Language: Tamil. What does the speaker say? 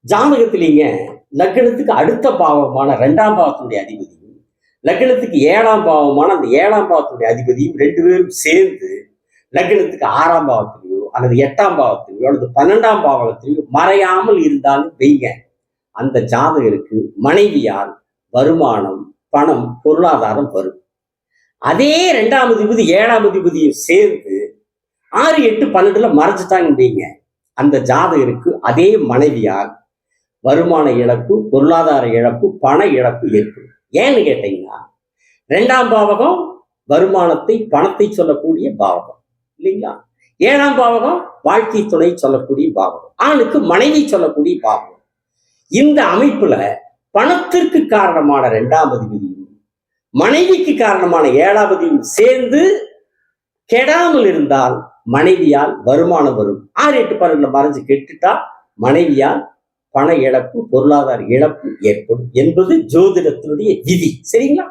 ஜாதகத்திலேங்க லக்னத்துக்கு அடுத்த பாவமான 2ஆம் பாவத்தினுடைய அதிபதியும், லக்னத்துக்கு 7ஆம் பாவமான அந்த 7ஆம் பாவத்தினுடைய அதிபதியும் 2 பேரும் சேர்ந்து லக்னத்துக்கு 6ஆம் பாவத்திலேயோ அல்லது 8ஆம் பாவத்திலேயோ அல்லது 12ஆம் பாவத்திலேயோ மறையாமல் இருந்தாலும் வைங்க, அந்த ஜாதகருக்கு மனைவியால் வருமானம், பணம், பொருளாதாரம் வரும். அதே 2ஆம் அதிபதி 7ஆம் அதிபதியும் சேர்ந்து 6, 8, 12ல மறைஞ்சுட்டாங்க வைங்க, அந்த ஜாதகருக்கு அதே மனைவியால் வருமான இழப்பு, பொருளாதார இழப்பு, பண இழப்பு ஏற்படும். ஏன்னு கேட்டீங்கன்னா, 2ஆம் பாவகம் வருமானத்தை, பணத்தை சொல்லக்கூடிய பாவகம் இல்லைங்களா? 7ஆம் பாவகம் வாழ்க்கை துணை சொல்லக்கூடிய பாவகம், ஆணுக்கு மனைவி சொல்லக்கூடிய பாவகம். இந்த அமைப்புல பணத்திற்கு காரணமான 2ஆம் அதிபதியும் மனைவிக்கு காரணமான 7ஆம் அதிபதியும் சேர்ந்து கெடாமல் இருந்தால் மனைவியால் வருமானம் வரும். 6, 8, 12ல மறைஞ்சு கெட்டுட்டா மனைவியால் பண இழப்பு, பொருளாதார இழப்பு ஏற்படும் என்பது ஜோதிடத்தினுடைய விதி. சரிங்களா?